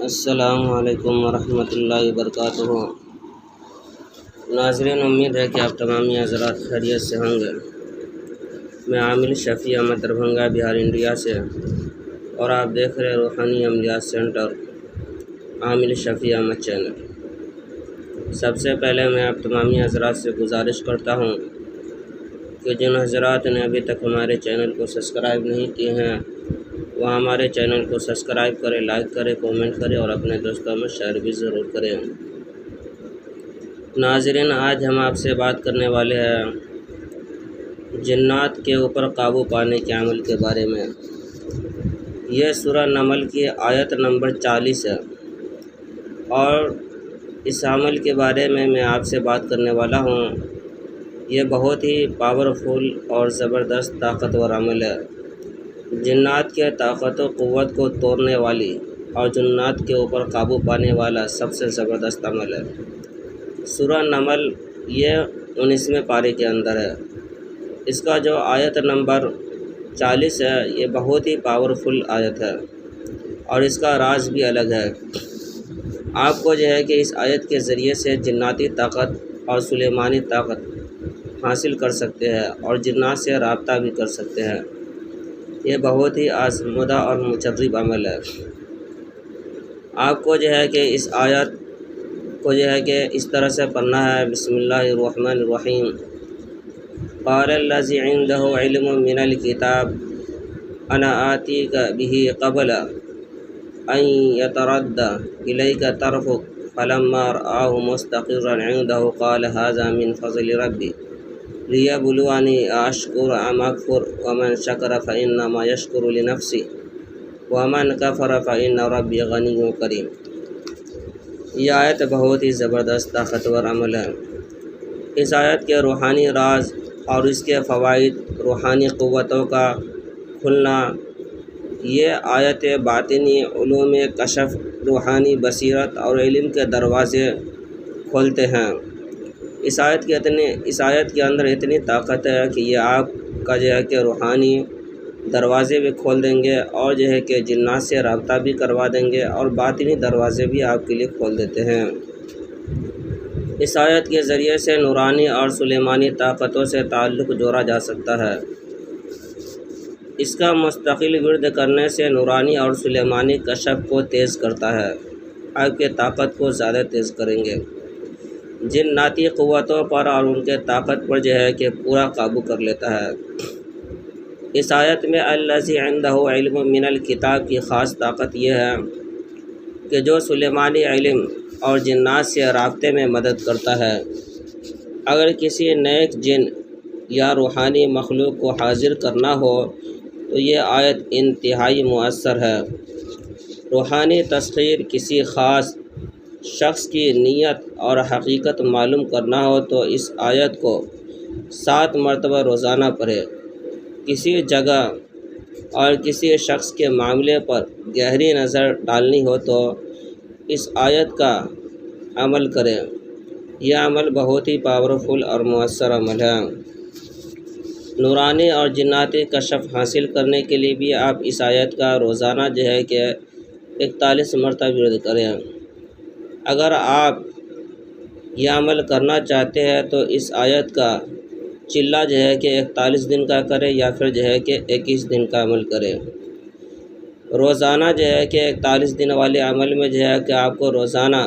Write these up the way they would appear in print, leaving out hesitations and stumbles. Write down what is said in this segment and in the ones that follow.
السلام علیکم ورحمۃ اللہ وبرکاتہ۔ ناظرین، امید ہے کہ آپ تمامی حضرات خیریت سے ہوں گے۔ میں عامل شفیع احمد دربھنگہ بہار انڈیا سے، اور آپ دیکھ رہے روحانی عملیات سینٹر عامل شفیع احمد چینل۔ سب سے پہلے میں آپ تمامی حضرات سے گزارش کرتا ہوں کہ جن حضرات نے ابھی تک ہمارے چینل کو سبسکرائب نہیں کیے ہیں وہ ہمارے چینل کو سبسکرائب کریں، لائک کریں، کومنٹ کریں اور اپنے دوستوں میں شیئر بھی ضرور کریں۔ ناظرین، آج ہم آپ سے بات کرنے والے ہیں جنات کے اوپر قابو پانے کے عمل کے بارے میں۔ یہ سورہ نمل کی آیت نمبر 40 ہے، اور اس عمل کے بارے میں آپ سے بات کرنے والا ہوں۔ یہ بہت ہی پاورفل اور زبردست طاقتور عمل ہے، جنات کے طاقت و قوت کو توڑنے والی اور جنات کے اوپر قابو پانے والا سب سے زبردست عمل ہے۔ سورہ نمل یہ 19ویں پارے کے اندر ہے۔ اس کا جو آیت نمبر 40 ہے یہ بہت ہی پاورفل آیت ہے، اور اس کا راز بھی الگ ہے۔ آپ کو جو ہے کہ اس آیت کے ذریعے سے جناتی طاقت اور سلیمانی طاقت حاصل کر سکتے ہیں، اور جنات سے رابطہ بھی کر سکتے ہیں۔ یہ بہت ہی آزمودہ اور مجرب عمل ہے۔ آپ کو جو ہے کہ اس آیت کو جو ہے کہ اس طرح سے پڑھنا ہے۔ بسم اللہ الرحمن الرحیم۔ قال الذی عنده علم من الکتاب انا آتیک به قبل ان يترد الیک طرفک فلما رآه مستقرا عنده قال هذا من فضل ربی لیبلونی اشکر ام اکفر ومن شکر فانما یشکر لنفسہ ومن کفر فان ربی غنی کریم۔ یہ آیت بہت ہی زبردست طاقتور عمل ہے۔ اس آیت کے روحانی راز اور اس کے فوائد، روحانی قوتوں کا کھلنا، یہ آیت باطنی علوم کشف، روحانی بصیرت اور علم کے دروازے کھولتے ہیں۔ اس آیت کے اندر اتنی طاقت ہے کہ یہ آپ کا جو ہے کہ روحانی دروازے بھی کھول دیں گے، اور جو ہے کہ جنات سے رابطہ بھی کروا دیں گے، اور باطنی دروازے بھی آپ کے لیے کھول دیتے ہیں۔ اس آیت کے ذریعے سے نورانی اور سلیمانی طاقتوں سے تعلق جوڑا جا سکتا ہے۔ اس کا مستقل ورد کرنے سے نورانی اور سلیمانی کشف کو تیز کرتا ہے، آپ کے طاقت کو زیادہ تیز کریں گے۔ جناتی قوتوں پر اور ان کے طاقت پر جو ہے کہ پورا قابو کر لیتا ہے۔ اس آیت میں الذی عنده علم من الکتاب کی خاص طاقت یہ ہے کہ جو سلیمانی علم اور جنات سے رابطے میں مدد کرتا ہے۔ اگر کسی نیک جن یا روحانی مخلوق کو حاضر کرنا ہو تو یہ آیت انتہائی مؤثر ہے۔ روحانی تسخیر، کسی خاص شخص کی نیت اور حقیقت معلوم کرنا ہو تو اس آیت کو 7 مرتبہ روزانہ پڑھے۔ کسی جگہ اور کسی شخص کے معاملے پر گہری نظر ڈالنی ہو تو اس آیت کا عمل کریں۔ یہ عمل بہت ہی پاورفل اور مؤثر عمل ہے۔ نورانی اور جناتی کشف حاصل کرنے کے لیے بھی آپ اس آیت کا روزانہ جو ہے کہ 41 مرتبہ ورد کریں۔ اگر آپ یہ عمل کرنا چاہتے ہیں تو اس آیت کا چلہ جو ہے کہ 41 دن کا کریں، یا پھر جو ہے کہ 21 دن کا عمل کریں۔ روزانہ جو ہے کہ 41 دن والے عمل میں جو ہے کہ آپ کو روزانہ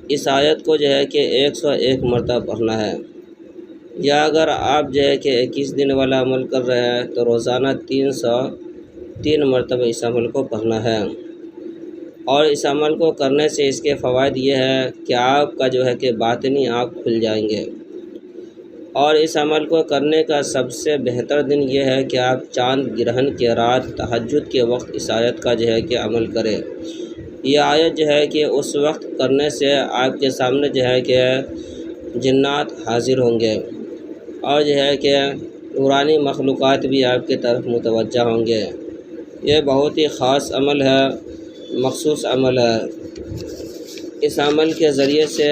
اس آیت کو جو ہے کہ 101 مرتبہ پڑھنا ہے، یا اگر آپ جو ہے کہ 21 دن والا عمل کر رہے ہیں تو روزانہ 303 مرتبہ اس عمل کو پڑھنا ہے۔ اور اس عمل کو کرنے سے اس کے فوائد یہ ہے کہ آپ کا جو ہے کہ باطنی آنکھ کھل جائیں گے۔ اور اس عمل کو کرنے کا سب سے بہتر دن یہ ہے کہ آپ چاند گرہن کے رات تہجد کے وقت اس آیت کا جو ہے کہ عمل کریں۔ یہ آیت جو ہے کہ اس وقت کرنے سے آپ کے سامنے جو ہے کہ جنات حاضر ہوں گے، اور جو ہے کہ نورانی مخلوقات بھی آپ کی طرف متوجہ ہوں گے۔ یہ بہت ہی خاص عمل ہے، مخصوص عمل ہے۔ اس عمل کے ذریعے سے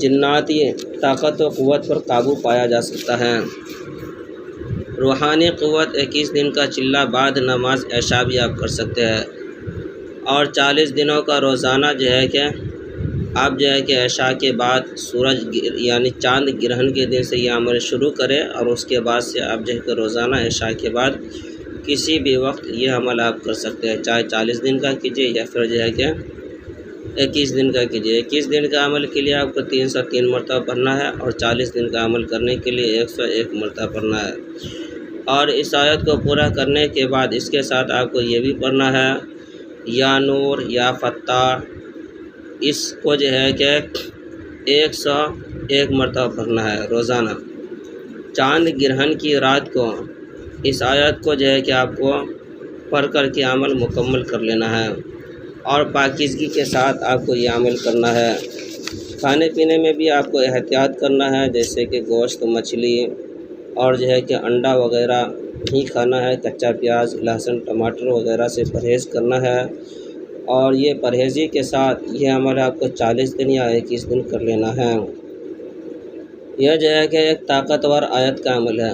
جناتی طاقت و قوت پر قابو پایا جا سکتا ہے۔ روحانی قوت 21 دن کا چلہ بعد نماز عشاء بھی آپ کر سکتے ہیں۔ اور 40 دنوں کا روزانہ جو ہے کہ آپ جو ہے کہ عشاء کے بعد سورج یعنی چاند گرہن کے دن سے یہ عمل شروع کرے، اور اس کے بعد سے آپ جو ہے کہ روزانہ عشاء کے بعد کسی بھی وقت یہ عمل آپ کر سکتے ہیں، چاہے 40 دن کا کیجیے یا پھر جو ہے کہ 21 دن کا کیجیے۔ 21 دن کا عمل کے لیے آپ کو 303 مرتبہ پڑھنا ہے، اور 40 دن کا عمل کرنے کے لیے 101 مرتبہ پڑھنا ہے۔ اور اس آیت کو پورا کرنے کے بعد اس کے ساتھ آپ کو یہ بھی پڑھنا ہے یا نور یا فتح، اس کو جو ہے کہ 101 مرتبہ پڑھنا ہے روزانہ۔ چاند گرہن کی رات کو اس آیت کو جو ہے کہ آپ کو پڑھ کر کے عمل مکمل کر لینا ہے، اور پاکیزگی کے ساتھ آپ کو یہ عمل کرنا ہے۔ کھانے پینے میں بھی آپ کو احتیاط کرنا ہے، جیسے کہ گوشت، مچھلی اور جو ہے کہ انڈا وغیرہ نہیں کھانا ہے، کچا پیاز، لہسن، ٹماٹر وغیرہ سے پرہیز کرنا ہے، اور یہ پرہیزی کے ساتھ یہ عمل آپ کو 40 دن یا 21 دن کر لینا ہے۔ یہ جو ہے کہ ایک طاقتور آیت کا عمل ہے،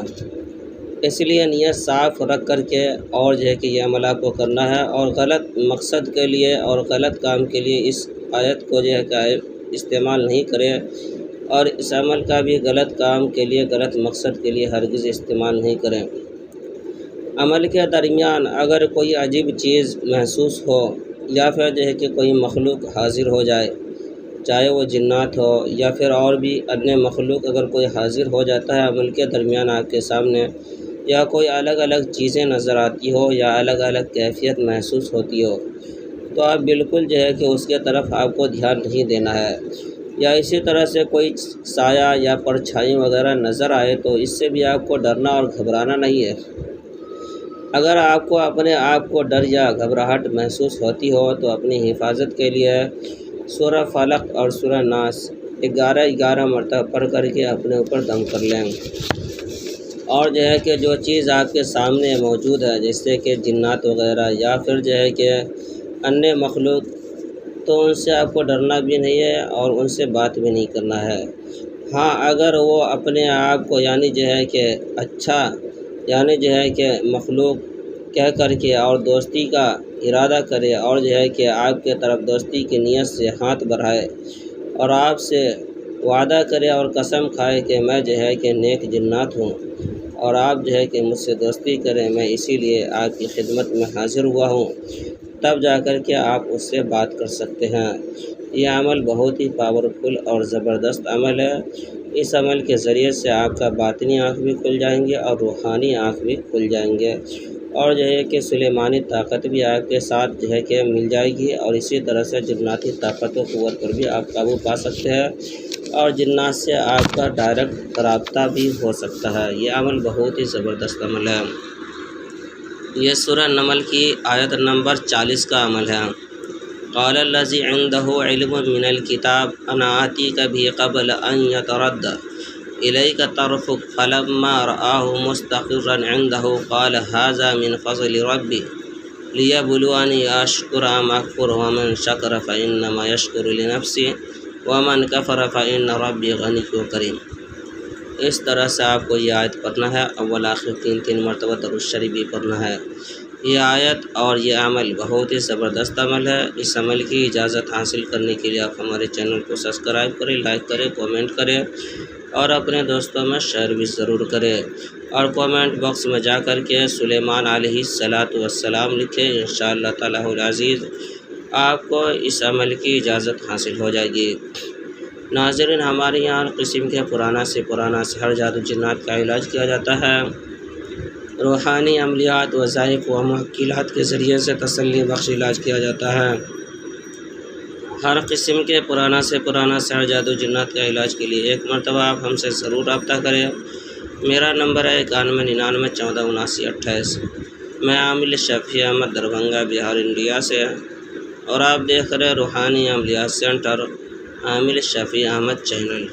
اس لیے نیت صاف رکھ کر کے اور جو ہے کہ یہ عمل آپ کو کرنا ہے، اور غلط مقصد کے لیے اور غلط کام کے لیے اس آیت کو جو ہے کہ استعمال نہیں کرے، اور اس عمل کا بھی غلط کام کے لیے، غلط مقصد کے لیے ہرگز استعمال نہیں کریں۔ عمل کے درمیان اگر کوئی عجیب چیز محسوس ہو یا پھر جو ہے کہ کوئی مخلوق حاضر ہو جائے، چاہے وہ جنات ہو یا پھر اور بھی ادنے مخلوق، اگر کوئی حاضر ہو جاتا ہے عمل کے درمیان آپ کے سامنے، یا کوئی الگ الگ چیزیں نظر آتی ہو یا الگ الگ کیفیت محسوس ہوتی ہو، تو آپ بالکل جو ہے کہ اس کے طرف آپ کو دھیان نہیں دینا ہے۔ یا اسی طرح سے کوئی سایہ یا پرچھائی وغیرہ نظر آئے تو اس سے بھی آپ کو ڈرنا اور گھبرانا نہیں ہے۔ اگر آپ کو اپنے آپ کو ڈر یا گھبراہٹ محسوس ہوتی ہو تو اپنی حفاظت کے لیے سورہ فلق اور سورہ ناس 11 مرتبہ پڑھ کر کے اپنے اوپر دم کر لیں۔ اور جو ہے کہ جو چیز آپ کے سامنے موجود ہے، جیسے کہ جنات وغیرہ یا پھر جو ہے کہ انیہ مخلوق، تو ان سے آپ کو ڈرنا بھی نہیں ہے اور ان سے بات بھی نہیں کرنا ہے۔ ہاں، اگر وہ اپنے آپ کو یعنی جو ہے کہ اچھا یعنی جو ہے کہ مخلوق کہہ کر کے اور دوستی کا ارادہ کرے، اور جو ہے کہ آپ کے طرف دوستی کی نیت سے ہاتھ بڑھائے اور آپ سے وعدہ کرے اور قسم کھائے کہ میں جو ہے کہ نیک جنات ہوں اور آپ جو ہے کہ مجھ سے دوستی کریں، میں اسی لیے آپ کی خدمت میں حاضر ہوا ہوں، تب جا کر کے آپ اس سے بات کر سکتے ہیں۔ یہ عمل بہت ہی پاورفل اور زبردست عمل ہے۔ اس عمل کے ذریعے سے آپ کا باطنی آنکھ بھی کھل جائیں گے اور روحانی آنکھ بھی کھل جائیں گے، اور جو ہے کہ سلیمانی طاقت بھی آپ کے ساتھ جو ہے کہ مل جائے گی، اور اسی طرح سے جناتی طاقت و قوت پر بھی آپ قابو پا سکتے ہیں، اور جنات سے آپ کا ڈائریکٹ رابطہ بھی ہو سکتا ہے۔ یہ عمل بہت ہی زبردست عمل ہے۔ یہ سورہ نمل کی آیت نمبر 40 کا عمل ہے۔ قال الذی عنده علم من الکتاب انا آتیک به قبل ان يترد الیک طرفک فلما رآه مستقرا عنده قال هذا من فضل ربی لیبلونی اشکر ام اکفر ومن شکر فانما یشکر لنفسہ ومن کفر فان ربی غنی کریم۔ اس طرح سے آپ کو یہ آیت پڑھنا ہے، اول آخر 3 مرتبہ درود شریف بھی پڑھنا ہے۔ یہ آیت اور یہ عمل بہت ہی زبردست عمل ہے۔ اس عمل کی اجازت حاصل کرنے کے لیے آپ ہمارے چینل کو سبسکرائب کریں، لائک کریں، کومنٹ کریں، اور اپنے دوستوں میں شیئر بھی ضرور کریں، اور کومنٹ باکس میں جا کر کے سلیمان علیہ السلام لکھیں۔ انشاءاللہ تعالی العزیز آپ کو اس عمل کی اجازت حاصل ہو جائے گی۔ ناظرین، ہمارے یہاں ہر قسم کے پرانا سے پرانا سحر جادو جنات کا علاج کیا جاتا ہے۔ روحانی عملیات، وظائف و محکلات کے ذریعے سے تسلی بخش علاج کیا جاتا ہے۔ ہر قسم کے پرانا سے پرانا سحر جادو جنات کا علاج کے لیے ایک مرتبہ آپ ہم سے ضرور رابطہ کریں۔ میرا نمبر ہے 9199147928۔ میں عامل شفیع احمد، دربھنگہ، بہار، انڈیا سے، اور آپ دیکھ رہے روحانی عملیات سینٹر عامل شفیع احمد چینل۔